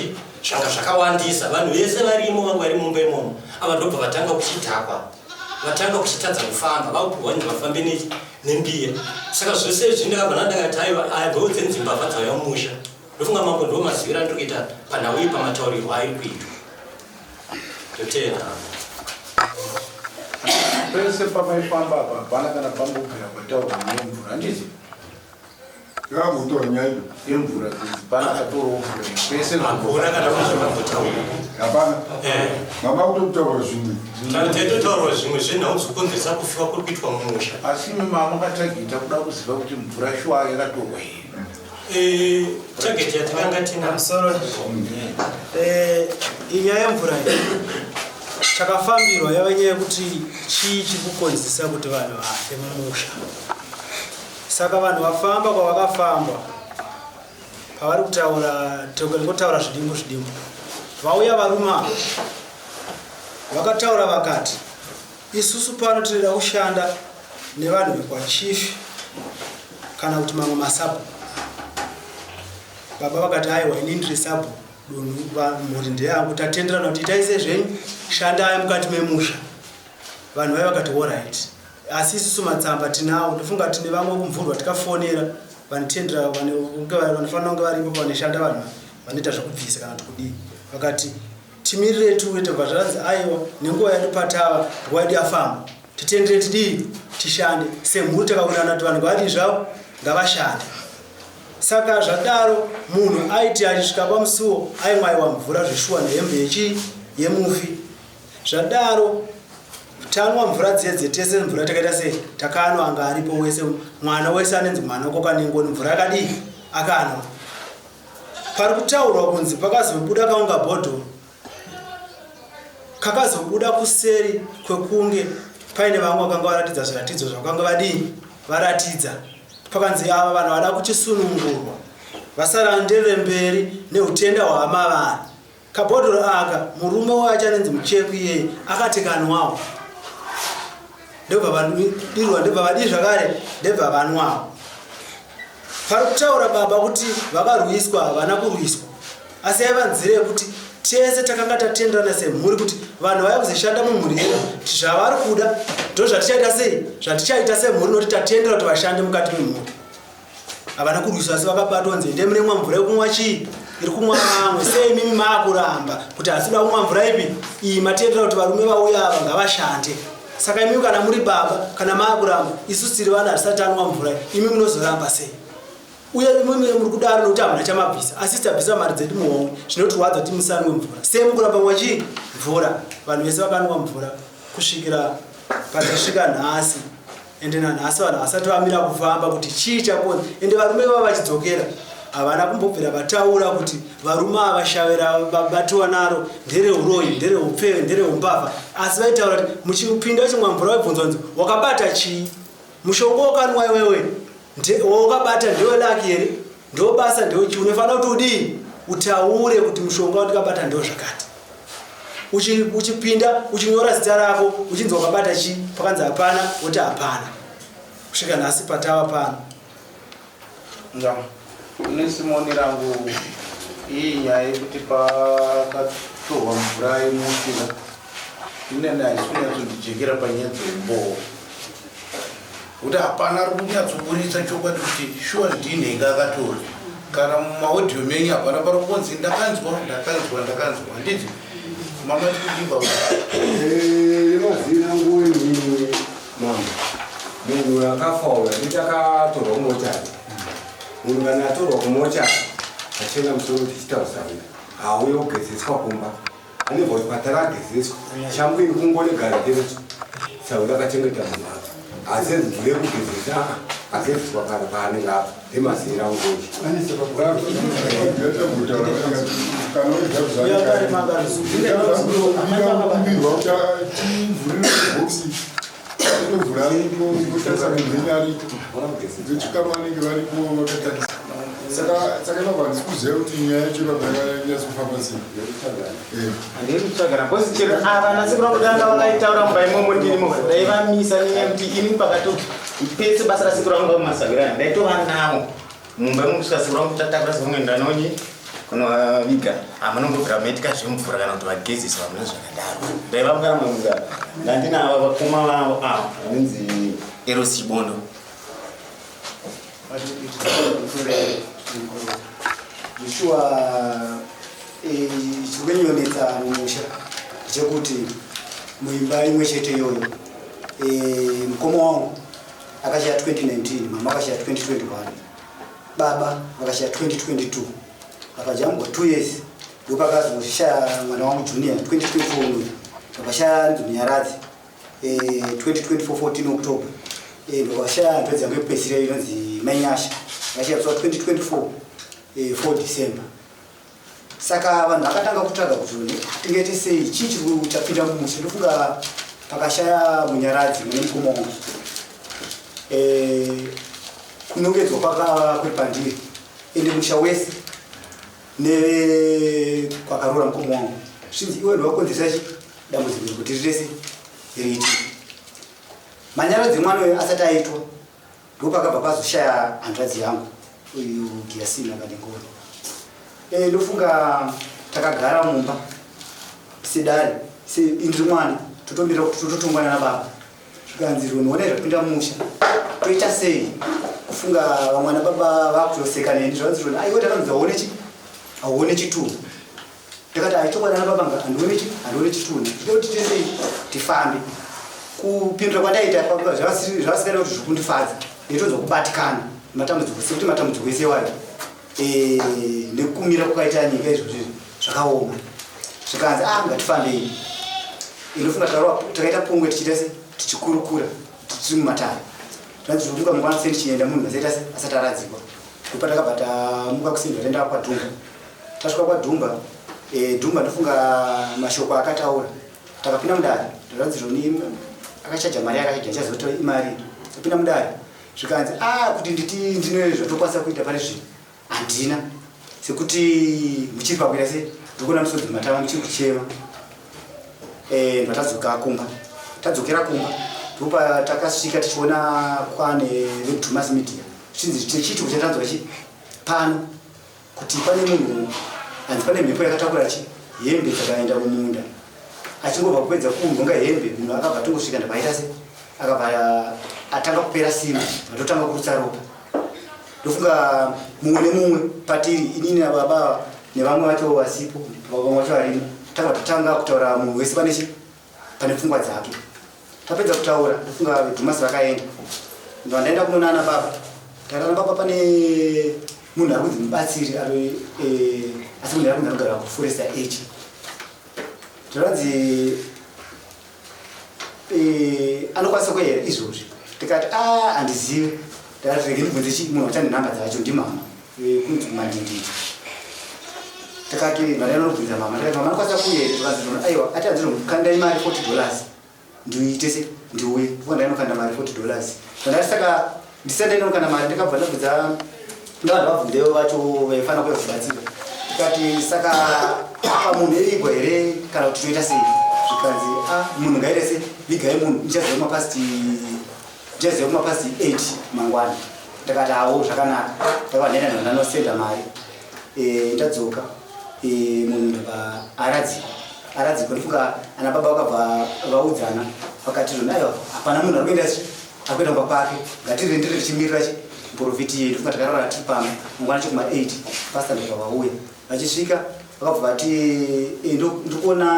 zvanga zvakawandisa vanhu vese varimo vangu vari mumba imomo ava ndobva vatanga kuchidhakwa vatanga kuchitadza kufamba vakupiwa ndi vafambe nembiya saka zvose izvi ndakabva ndakati ndo dzenzimbavha dzauya mumusha ndofunga mambo ndo maziviro andiri kuita panhau iyi pamataurirwo airi kuitwa ndotenda pese pamaifamba apa hapana kana pambobvira kwataurwa nemvura handiti yakutora nyaya yemvura pana katorowo mvura pese akuna kana kuzvimambotaura hapana mama kutotaura zvimwe taitotaurwa zvimwe zvenhau dzokonzeresa kufiwa kuri kuitwa mumusha asi mama katagita kuda kuziva kuti mvura shuwa yakatorwa here tageti yatakanga tinamusoro inyaya yemvura chakafambirwa yava nyaya yekuti chii chiri kukonzesa kuti vanhu vafe mumusha saka vanhu vafamba kwavakafamba pavari kutaura zvidimbu vauya varuma vakataura vakati isusu pano tinoda kushanda nevanhu vekwachifi kana kuti mamwe masabu baba vakati aiwa ini ndiri sabu mhuri ndeyangu tatenderana kuti itaise zvenyu shandai mukati memusha vanhu vai vakati allright asi isusu matsamba tinawo ndofunga tine vamwe kumvurwa tikafonera vanotendera vanofanira kunge varipo paneshanda vanhu vanoita zvekubvisa kana kuti kudii vakati timirire tuwe tobva zvaranzi aiwa nenguva yedu patava nguva yedu yafamba titendere tidii tishande semhuri takawirirana kuti vanhu ngavadii zvavo ngavashande. Saka zvadaro munhu aiti achisvika pamusuwo aimwaiwa mvura zveshuwa nehembe yemufi. Zvadaro tanwa mvura dzedze tese mvura takaita sei takanwa anga aripo wese mwana wese anenzi mwana kokanengoni mvura yakadii akanwa. Pari kutaurwa kunzi pakazobuda kaunga bhodhoro kakazobuda kuseri kwekunge paine vamwe vakanga varatidza zviratidzo zvakanga vadii varatidza pakanzi ava vanhu vada kuchisunungurwa vasaranderere mberi neutenda hwama vanhu. Kabhodhoro aka murume wacho anenzi Mucheku iyeye akati kanwawo ndobva vadirwa ndobva vadii zvakare ndobva vanwawo. Pari kutaura baba kuti vakarwiswa havana kurwiswa asi aivanzire kuti tese takanga tatenderana semhuri kuti vanhu vaya kuzoshanda mumhuri yedu zvavari kuda ndo zvatichaita sei zvatichaita semhuri noti tatendera kuti vashande mukati memhuri. Havana kurwiswa asi vakabatwa nzende munemwa mvura yekumwa chii iri kumwa mamwe sei mimi maakuramba kuti asida kumwa mvura ipi iyi matendera kuti varume vauya ava ngavashande. Saka imi kana muri baba kana maakuramba isu tiri vana hatisati tanwa mvura imi munozoramba sei uye imwe muri kudaro nokuti hamuna chamabvisa asi tabvisa mari dzedu muhomwe zvinotirwadza kuti musanwe mvura sei mukuramba mwachi mvura. Vanhu vese vakanwa mvura kusvikira patasvika nhasi ende nanhasi vanhu vasati vamira kufamba kuti chii chakonza ende varume vava vachidzokera havana kumbobvira vataura kuti varume ava shavera vabatiwa naro ndereuroyi ndereupfeve ndereumbavha asi vaitaura kuti muchipinda chimwa mvura waibvunzwa nzi wakabata chii mushonga wakanwa iwewe wakabata ndewe laki here ndo basa ndewe chii unofanira kuti udii utaure kuti mushonga watikabata ndewe zvakati uchipinda uchinyora zita rako uchinzi wakabata chii pakanzi hapana woti hapana kusvika nhasi patava pano. Ine simoni rangu iyi nyaya yekuti pakatorwa mvura yemusina ine naisonyatsodzijekera panyaya dzemboho kuti hapana ari kunyatsoburitsa chokwadi kuti shuwa ndinhenga akatorwa kana mumaodhiyo menyu hapana pari kunzi ndakanzwa handiti mama tikudimba inozina nguwe mimwe mama munhu akafaura nditakatorwa kumochari munhu kana atorwa kumochari achenga musoro tichitausana hauye kugezeswa kumba anebva kuti patara agezeswa shangu iri kungonegara nderecho sauri akachengeta munhu ake asi nzvure kugezesa agezeswa kana paanenge apa ndemazera ngoji saka vavhanisi kuziva kuti nyaya yacho vabvayanyatsoufamba sei handikutsvagara kosi chero ava nasekura kudanga vakaitaura mumba imomo ndinimo ndaivamisa nenyaya kuti ini pakatoti pese basa rasekura vanga mumasagirani ndaitova navo mumba imo kusvika sekura vangu tatakura sevamwe ndanonyi kunovaviga hamunongobvira maitika zvemvura kana kuti vagezesa vamuna zvakadaro ndaivamukana mamuga ndandinava vakoma vavo avo vanonzi erosibondo Joshua chikunyonetsa musha chekuti muimba imwe chete iyoyo mukoma wangu akashaya 2019 mama akashaya 2021 baba akashaya 2022 akajambwa 2 years ndopakazoshaya mwana wangu junior 2024 akashaya nyaradzi 2024 14 October ndokashaya ntwedzi yangu yekupedzisira inonzi manyasha akashaya 2024 4 December. Saka vanhu vakatanga kutsvaga kuti tingete sei chii chiri chapinda mumusha ndofunga pakashaya munyaradzi mune mukoma wangu kunongedzwa kwepandiri ende musha wese nekwakarora mukoma wangu zvinzi iwe ndowakonzesa chi dambudziko kuti rirese riiti manyaradzi mwana uyo asati aitwa ndopakabva pazoshaya hanzvadzi yangu uyu Giasina Kadengoni ndofunga takagara mumba sedari indiri mwana totombira kuti tototongwana nababa zvikanzi runoone zvapinda musha toita sei kufunga vamwana baba vakutoseka neni zvanzi rona aiwe takanzi auone chitunhu takati aitokwada na baba nga andione chitunhu zvide kuti tese tifambe kupindura kwandaita zvavasikana kuti zvikundifadza ndotonzwa kubatikana matambudziko sekuti matambudziko ese wayo nekumira kwakaita nyika izvozvo zvakaoma zvikanzi ngatifambei inofunga takaita pungwe tichiita se tichikurukura tiri mumatare zvanzi zvomuka mungwana kuseni chienda munhu asaita se asati aradzikwa ndopa takabva tamuka kusendwa taenda kwadhumba tasvika kwadhumba dhumba ndofunga mashoko akataura takapinda mudare zvanzi zvoni akachaja mari yake achazotora imari tapinda mudare zvikanzi kuti ndine zvotokwanisa kuita pane zvino handina sekuti muchiri pakuita se ndikuona musodzi matama muchiri kuchema ndatadzoka kumba tadzokera kumba ndopa takasvika tichiona kwane veDhumas Media chinzi tichiti chatanzwa chi pano kuti pane munhu hanzi pane mhepo yakatakura chi hembe dzakaenda mumunda achingobva kupedza kungonga hembe munhu akabva tongosvika ndapaita se akabva atanga kupera simba atotanga kurutsa ropa ndofunga mumwe nemumwe patiri inini nababa nevamwe vacho wasipo vamwe vacho varimo tatanga kutaura munhu wese pane pfungwa dzake tapedza kutaura ndofunga veDhumas vakaenda ndo ndaenda kunoona ana baba takaona baba pane munhu ari kunzi mubatsiri asi munhu ari kunzi anogara kuforesta age zvanzi anokwanisa kuera izvozvi tikati handizive ndakati rege ndibvunze chi munhu wachane nhamba dzacho ndimama kunzi kumandinditi takati mari anobvunza mama takati mama anokwanisa kuera tikanzi nona aiwa ati handinokanda imari $40 ndiuite se ndiuye kuva ndainokanda mari $40 ndakati saka ndisendaine nokanda mari ndikabva ndabvunza ndavabvunzevo vacho vaifana kuya kubatsira tikati saka apa munhu eigwa here kana kuti toita sei zvikanzi munhu ngaite se vigai munhu ndichaziva kumapasti 8 mangwana ndakati hawo zvakanaka ndakabva ndaenda ndonanosenda mari ndadzoka munhu ndabva aradzikwa ndifunga ana baba vakabva vaudzana vakati aiwa hapana munhu ari kuenda kumba kwake ngatirenderere tichimirira profiti yedu funga takarara tiri pamwe mangwana chekuma8 pasta ndabva vauya vachisvika vakabva vati ndikuona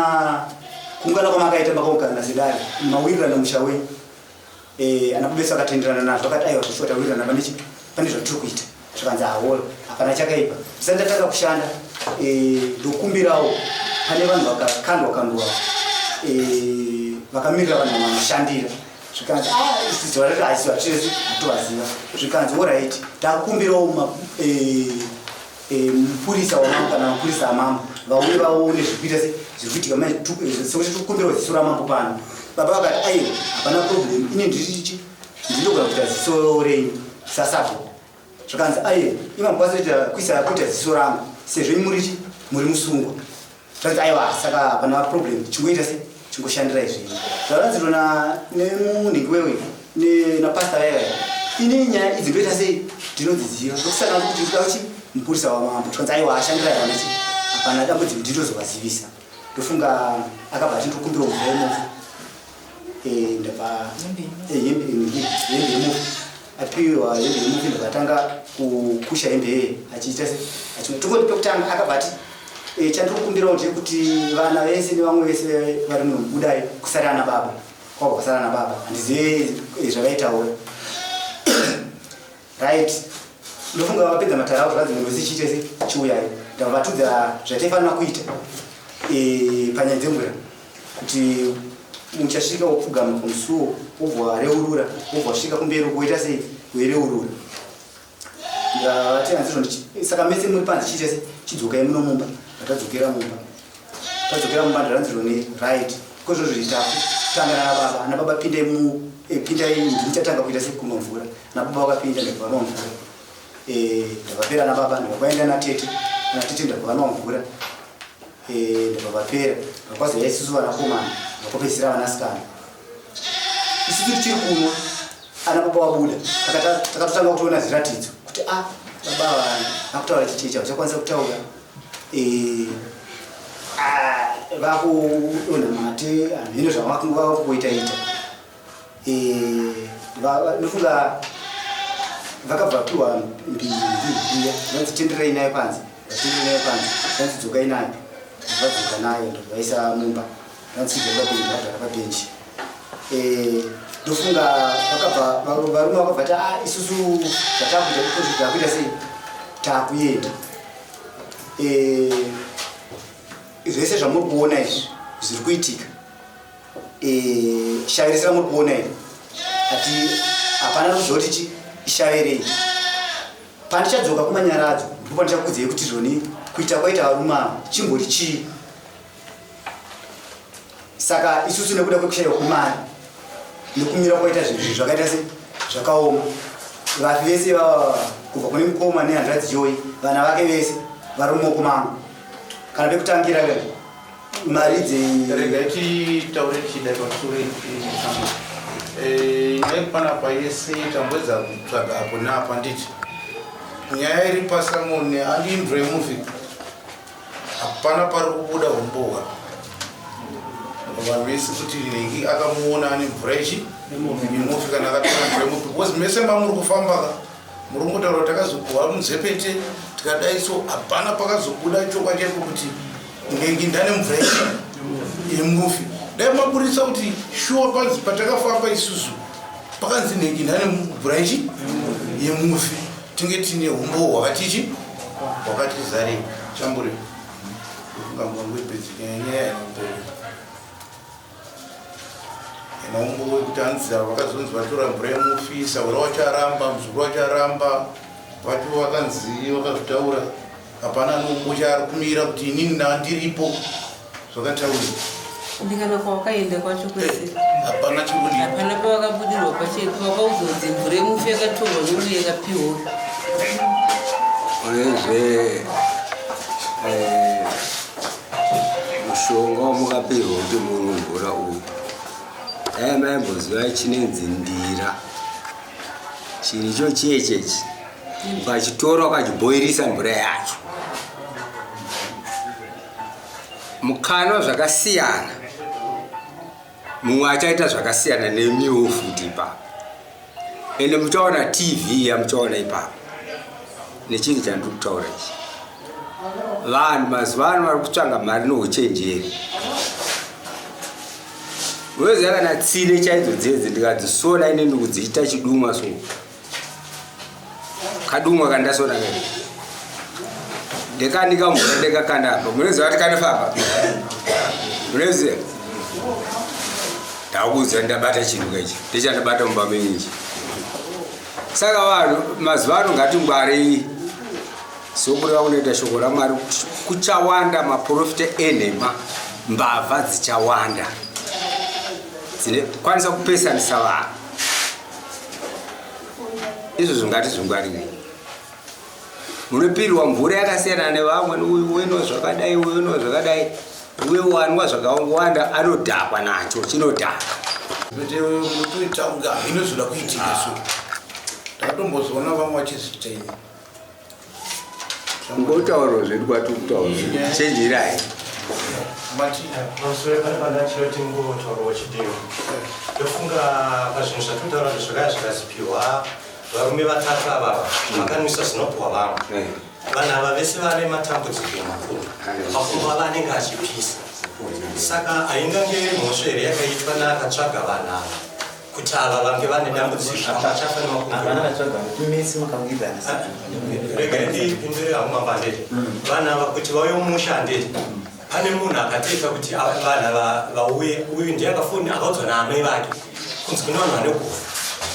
kungana kwamakaita makaungana sedare mawirirana musha wenyu anababesa akatenderana nazvo akati aiwa zvishota wirirana pane zvatiri kuita zvikanzi hawo hapana chakaipa tisandatanga kushanda ndokumbirawo pane vanhu vakakandwa vakamirira vanhu vanoshandira zvikanzi zvarati haisi vatiresi tovaziva zvikanzi oright takumbirawo mupurisa wamambo kana mapurisa amambo vauye vaone zvikuita zvikuitika sekuti tikukumbirawo ziso ramambo pano baba vakati aiwa hapana problem ine ndinogona kuita ziso renyu sasapo zvikanzi aiwa imambokwasita kuita ziso rangu sezvo muri musungwa zvanzi aiwa saka hapana problem chingoita se chingoshandira izveni zvavanzirona nemunhingi wewe napasta vaya ine nyaya idzi ndoita sei ndinodziziva ndokusana kuti ndauchi mupurisa wamambo tikanzi aiwa ashandira yavanachi hapana dambudziko nditozovazivisa ndofunga akabva atindokumbira mvura yemofu ndabva hembe yemofu apiwa hembe yemofu ndakatanga kukusha hembe yeye achiita se tongoti pekutanga akabva ati chandinokumbirawo ndekuti vana vese nevamwe vese vari muno budai kusara ana baba kwabva kusara ana baba handizive zvavaitaura right ndofunga vapedza matara avo zvanzi munhu wese chiite se chiuyai ndavavatudza zvataifanira kuita panyaya dzemvura kuti muchasvika wopfugama pamusuwo wobva wareurura wobva wasvika kumberi kuoita sei wereurura ndavati hanzizvo saka mese muri panze chiite se chidzokai muno mumba tadzokera mumba ndaranzirwa right kozvo zviritaku tangana nababa ana baba pindai ndichatanga kuita sekumwa mvura ana baba vakapinda ndakvanwa mvura ndakapera ana baba ndakwaenda natete ndakvanwa mvura ndakavapera ndakwaziva isusu vanakomana ndakopesera vanasikana isusu tichiri kumwa ana baba wabuda takatotanga kutoona zviratidzo kuti baba vakutaura chichecha vachakwanisa kutaura vakuona mate hino zvavakuita ndofunga vakabva piwa mbiya vanzitenderei nayo panzi vanzidzokai nayo vadzoka nayo vaisa mumba vantsidzaa pabenchi ndofunga varume vakabva ta isusu zvatakuita sei takuenda zvese zvamuri kuona izvi zviri kuitika shaviri samuri kuona izvi ati hapana kuzoti ishaverei pandichadzoka kumanyaradzo ndipo pandichakuudzai kuti zvoni kuita kwaita varume ava chimbori chii. Saka isusu nekuda kwekushaya kumari nekumira kwaita zvinhu zvakaita se zvakaoma vafi vese kubva kune mukoma nehanzvadzi Joy vana vake vese vari mumaoko mangu kana pekutangira mari regai titaure tichida pashure nyaya panapa yese tambwedza kutsvaga apo neapa nditi nyaya iri pasamoni andimvura yemuvi hapana pari kubuda umbohwa vanhu vese kuti nengi akamuona ane mvura ichi nemuvi kana akatora mvura yemuvi because mese mamuri kufambaka muri kungotaura kuti takazokuhwa muzepete tikadai so hapana pakazobuda chokwa chaiko kuti nengi ndane mvura ichi yemuvi dai maburisa kuti shuwa panzi patakafamba isusu pakanzi nengi ndane mvura ichi yemuvi tinge tine umbo hwakatichi hwakati zare chamburi ngamangwebedzikanyaya naumbo wekuti anzira vakazonzi vatora mvura yemufi saura wacharamba muzukuru wacharamba vacho vakanzi vakazvitaura hapana noumbo chaari kumira kuti inini ndandiripo zvakataura ndikana kwawakaenda kwacho kwese hapana chikudi hapana pawakabudirwa pachepo wakaudzwa kuti mvura yemufi yakatorwa nomu yakapiwa uyezve mushonga wamukapirwa kuti murungura uyu dai maimboziva chinenzi ndira chinhu icho chechechi ukachitora ukachiboirisa mvura yacho mukanwa zvakasiyana mumwe achaita zvakasiyana nemiwo futi ipapo ende muchaona TV yamuchaona ipapo nechinhu chandiri kutaura ichi vanhu mazuva ano vari kutsvanga mari nouchenjeri unoziva kana tsine chaidzo dzedzi ndikadzisona ine ndikudziita chidumwa so kadumwa kandasona kene ndekandika mvura ndekakandapa munoziva kuti kandifamba munoziva ndakuudza ndabata chinhu kachi ndichandabata mumba menyichi saka vanhu mazuva ano ngatingwarei sokureva kunoita shoko raMwari kuchawanda maprofita enhema mbavha dzichawanda dzinekwanisa kupesanisa vanhu izvozvo ngatizvingwarirei munopirwa mvura yakasiyana nevamwe uyu weno zvakadai uyu zvakadai uye wanwa zvakawanda anodhakwa nacho chinodhaka mutoitaunga inozoda kuitika so tatombozona vamwe vachizvitaini ngotauro zvedu kwati kutaura chenjerai mashure pane pandachiroti ngotaura wachidiwa ndofunga pazvinhu zvatotaura zvakaya zvikazipiwa varume vatatu ava vakanwisa zvinopuwa vamwe vanhu ava vese vane matambudziko makuru makumbo ava anenge achipisa saka haingange iri mhosva here yakaitwa neakatsvaga vanhu ava kuti ava vange vane dambudziko vachafa nemakumboregai ndipindure hamwe mambandeti vanhu ava kuti vauye mushandeti pane munhu akateka kuti vanhu ava vauye uyu ndiye akafoni akaudzwa naamai vake kunzi kune vanhu vane kufa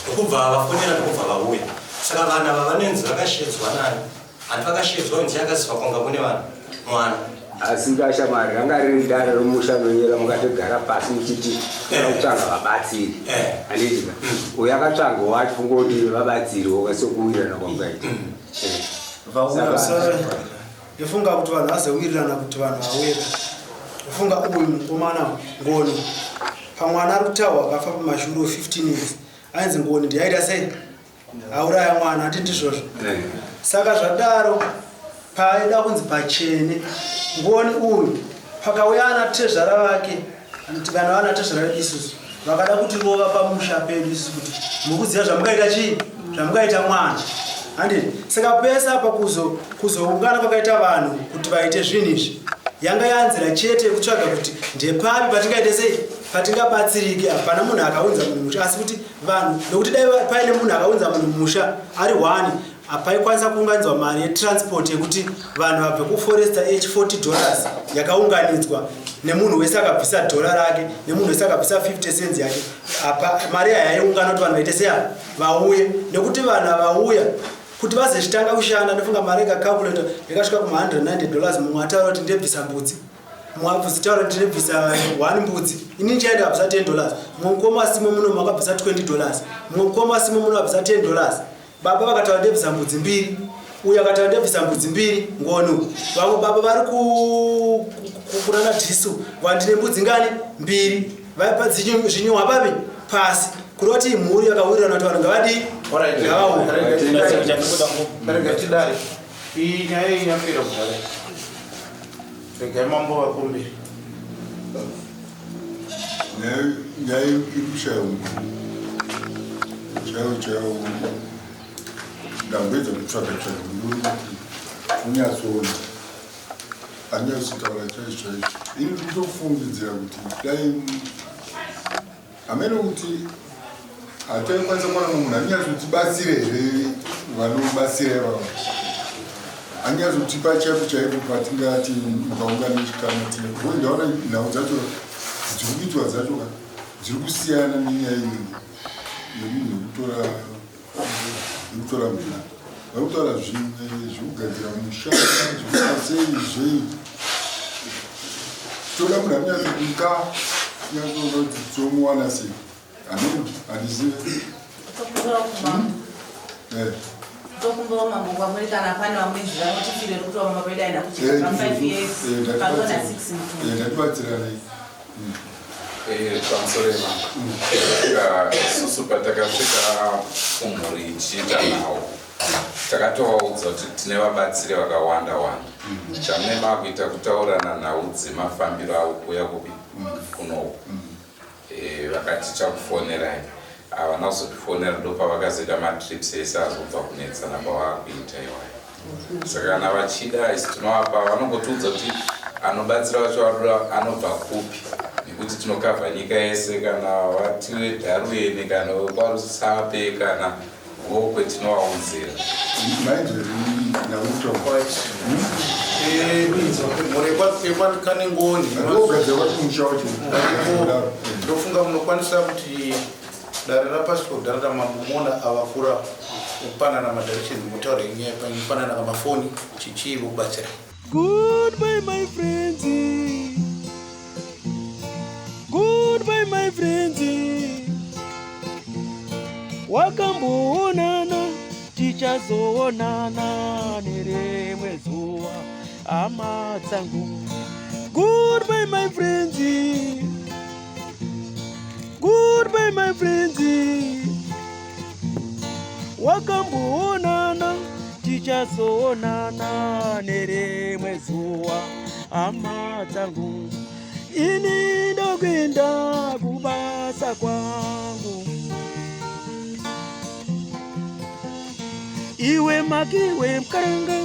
ndokubva vafonera ndokubva vauya saka vanhu ava vanenzi vakashedzwa nani handi vakashedzwa unzi yakaziva kwanga kune vanhu mwana asi ngashamari ranga riri dare romusha nonyera mukategara pasi muchiti kutsvanga vabatsiri handitika uyo akatsvanga wachifunga kuti vabatsiriwo kasokuwirirana kwangaita ndifunga kuti vanhu vazowirirana kuti vanhu vawira ndifunga uyu mukomana Ngoni pamwana ari kutaurwa akafa pamashure 15 years ainzi Ngoni ndiyaita sei auraya mwana hati ndizvozvo saka zvadaro paida kunzi pachene Ngoni uyu pakauya ana tezvara vake vanhu vana tezvara isusu vakada kuti rova pamusha pedu isusu kuti mukuziva zvamukaita chii zvamukaita mwana handini saka pesa apa kuzoungana kwakaita vanhu kuti vaite zvinhu izvi yanga yanzira chete yekutsvaga kuti ndepapi patingaite sei patingabatsirike hapana munhu akaunza munhu musha asi kuti vanhu nokuti dai paine munhu akaunza munhu musha ari 1 hapaikwanisa kuunganidzwa mari yetransport yekuti vanhu vabve kuforesta $40 yakaunganidzwa nemunhu wese akabvisa $1 rake nemunhu wese akabvisa 50 cents yake apa mari yaiungana kuti vanhu vaite seya vauye nekuti vanhu vauya kuti vazechitanga kushanda ndofunga mari ikacalculator yakasvika $190 mumwe ataura kuti ndebvisa mbudzi mumwe taura kuti ndebvisa 1 mbudzi ini ndichaenda kabvisa $10 mumwe mukoma asimo muno makabvisa $20 mumwe mukoma asimo muno abvisa $10 baba vakataura ndebvisa mbudzi 2 uye akataura ndebvisa mbudzi 2 ngonu vamwe baba vari kurana dhisu vandine mbudzi ngani 2 vaipa zvinyohwa papi pasi kuroti mhuri yakawirirana kuti vanhu ngavadii ngavaungatidare iyi nyaya iyi yapera kudare regai mambo vakumbiri nyaya ikushaya chaiwo ndambedza kutsvaga unyatsoona anyatsotaura chaizvo ini nditofungidzira kuti dai hamene kuti hataikwanisa kuwana munhu anyazotibatsira here vanobatsira ivavo anyazotipa chaipo chaipo patingati mukaungana chikama tine uye ndaona nhau dzacho dziri kuitwa dzacho dziri kusiyana nenyaya yemunhu yekutora mvura vakutaura zvekugadzira mushana zvekasei zvei toda munhu anyazokuka nyazoona kuti tomuwana sei ameno handizive tokumbawo mambo kwamuri kana pane vamwe nzira notifire rokuti vamwe mapedu aina kuchika pa5 years pangona 6 ndatibatsiranei pamusoro emanga isusu patakasvika kumhuri ichiita nawo takatovaudza kuti tine vabatsiri vakawanda wanda chamune makuita kutaurana nhau dzemafambiro avo kuya kupi kunoku vakati chakufonerai havana kuzotifonera ndopavakazoita matrips ese azobva kunetsana pavakuita iwayo saka kana vachida isi tinovapa vanongotiudza kuti anobatsira vacho anobva kupi nekuti tinokavha nyika yese kana vatiwe dharuyeni kana kwarusape kana vokwe tinovaunzira murikwane ngoni ndofunga munokwanisa kuti dare rapassport dare ramambomona avakura kupanana madirection mutaure nyaya panana kamafoni chichii vokubatsira. Goodbye my friends, goodbye my friends, wakamboonana tichazoonana nerimwe zuva hama dzangu. Goodbye my friends, goodbye my friends, wakamboonana tichazoonana nerimwe zuva hama dzangu. Ini ndokwenda kubasa kwangu, iwe makiwe mkaranga,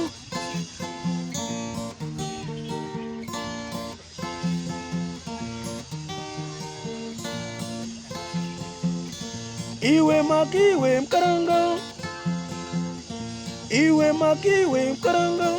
iwe makiwe mkaranga, iwe makiwe mkaranga.